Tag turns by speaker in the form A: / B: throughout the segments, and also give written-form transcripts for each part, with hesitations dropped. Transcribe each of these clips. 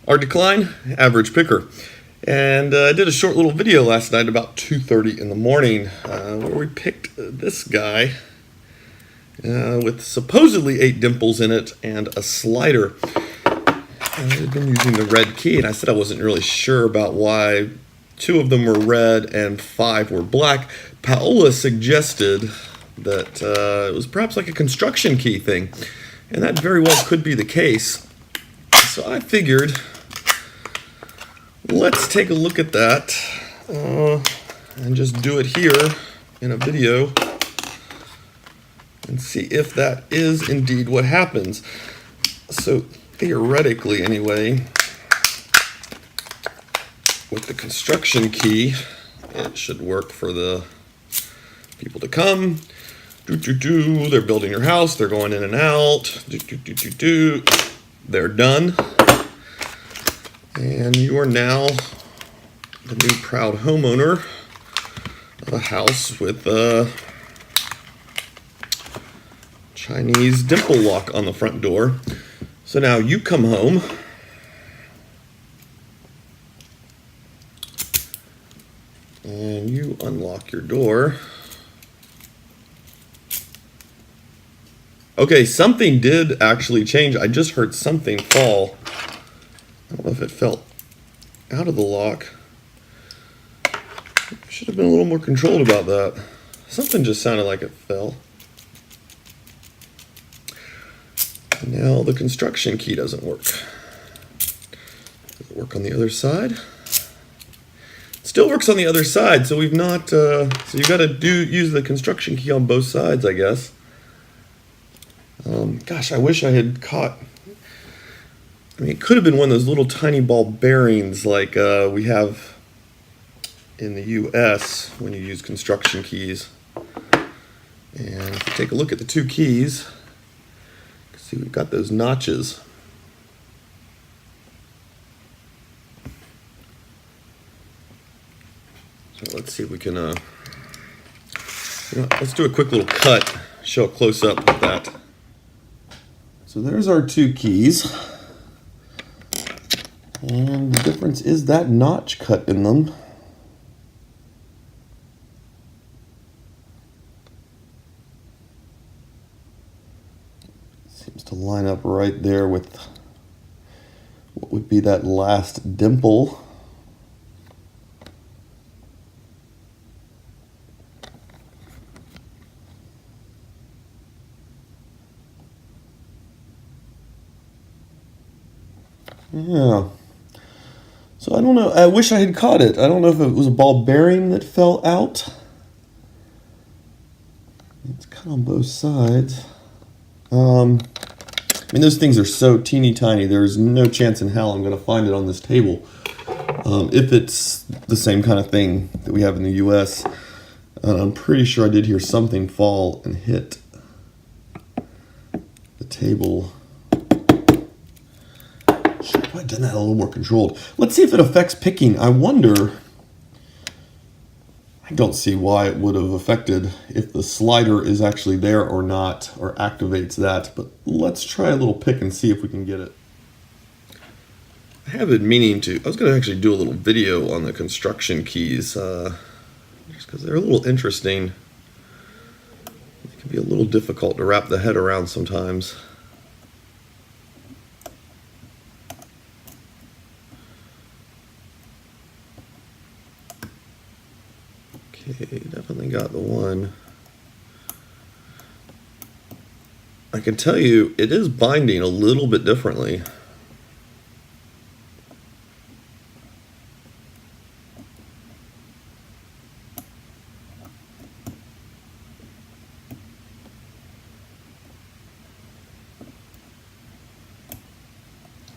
A: Our decline, average picker. And I did a short little video last night about 2:30 in the morning where we picked this guy with supposedly 8 dimples in it and a slider. I've been using the red key, and I said I wasn't really sure about why 2 of them were red and 5 were black. Paola suggested that it was perhaps like a construction key thing, and that very well could be the case. So I figured, let's take a look at that and just do it here in a video and see if that is indeed what happens. So theoretically anyway, with the construction key, it should work for the people to come. They're building your house, they're going in and out. They're done. And you are now the new proud homeowner of a house with a Chinese dimple lock on the front door. So now you come home and you unlock your door. Okay, something did actually change. I just heard something fall. I don't know if it fell out of the lock. Should have been a little more controlled about that. Something just sounded like it fell. Now the construction key doesn't work. Does it work on the other side? It still works on the other side, so we've not, so you gotta use the construction key on both sides, I guess. Gosh, I wish I had caught, I mean, it could have been one of those little tiny ball bearings like we have in the US when you use construction keys. And if you take a look at the 2 keys, you can see we've got those notches. So let's see if we can, let's do a quick little cut, show a close-up of that. So there's our 2 keys. And the difference is that notch cut in them. Seems to line up right there with what would be that last dimple. Yeah. So I don't know. I wish I had caught it. I don't know if it was a ball bearing that fell out. It's cut on both sides. I mean, those things are so teeny tiny. There's no chance in hell I'm going to find it on this table. If it's the same kind of thing that we have in the US. I'm pretty sure I did hear something fall and hit the table. Should have done that a little more controlled. Let's see if it affects picking. I wonder. I don't see why it would have affected if the slider is actually there or not, or activates that. But let's try a little pick and see if we can get it. I have been meaning to. I was going to actually do a little video on the construction keys, just because they're a little interesting. It can be a little difficult to wrap the head around sometimes. Okay, definitely got the one. I can tell you it is binding a little bit differently.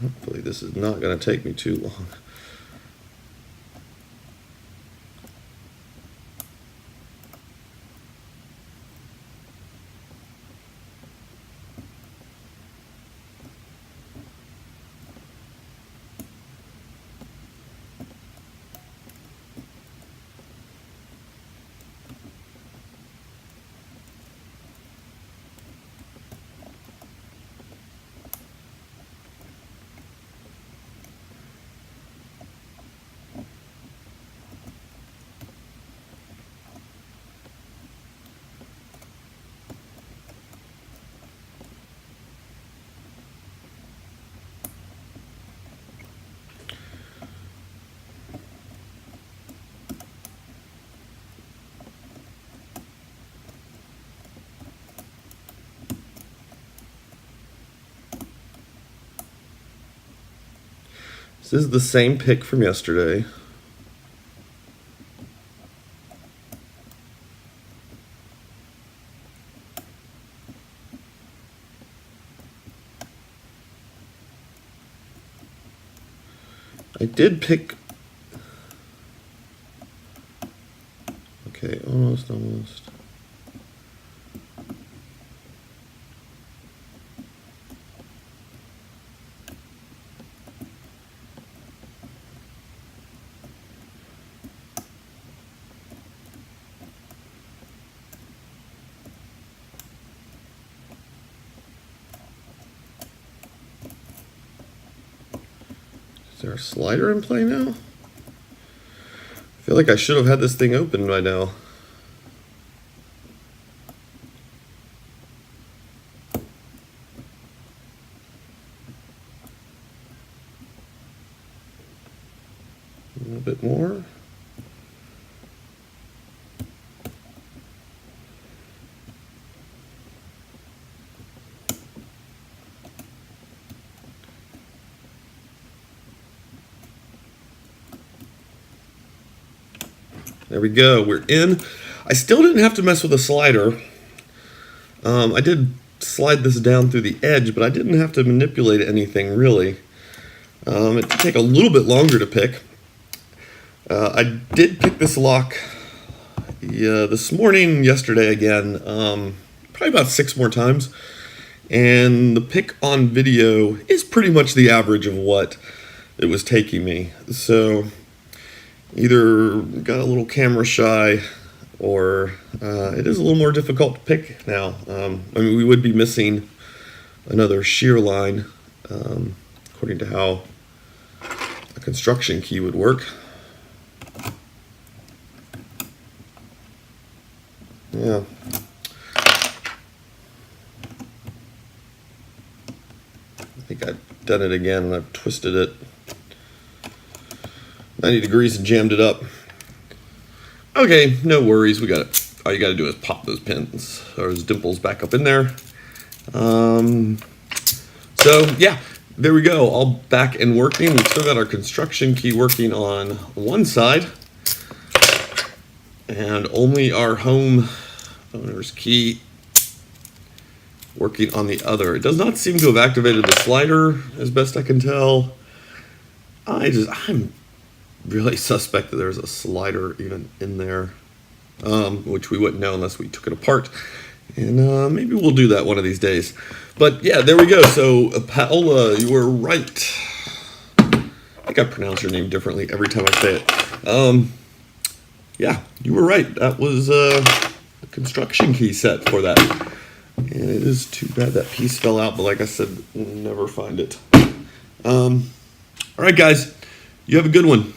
A: Hopefully this is not going to take me too long. This is the same pick from yesterday. I did pick. Okay, almost. Is there a slider in play now? I feel like I should have had this thing open by now. A little bit more. There we go, we're in. I still didn't have to mess with a slider. I did slide this down through the edge, but I didn't have to manipulate anything really. It did take a little bit longer to pick. I did pick this lock this morning, yesterday again, probably about 6 more times. And the pick on video is pretty much the average of what it was taking me. So either got a little camera shy, or it is a little more difficult to pick now. I mean, we would be missing another shear line, according to how a construction key would work. Yeah. I think I've done it again and I've twisted it 90 degrees and jammed it up. Okay, no worries, we got it. All you gotta do is pop those pins or those dimples back up in there. So yeah, there we go, all back and working. We've still got our construction key working on one side and only our home owner's key working on the other. It does not seem to have activated the slider as best I can tell. I'm really suspect that there's a slider even in there, which we wouldn't know unless we took it apart. And maybe we'll do that one of these days. But yeah, there we go. So Paola, you were right. I think I pronounce your name differently every time I say it. Yeah, you were right. That was a construction key set for that. And it is too bad that piece fell out, but like I said, we'll never find it. All right, guys, you have a good one.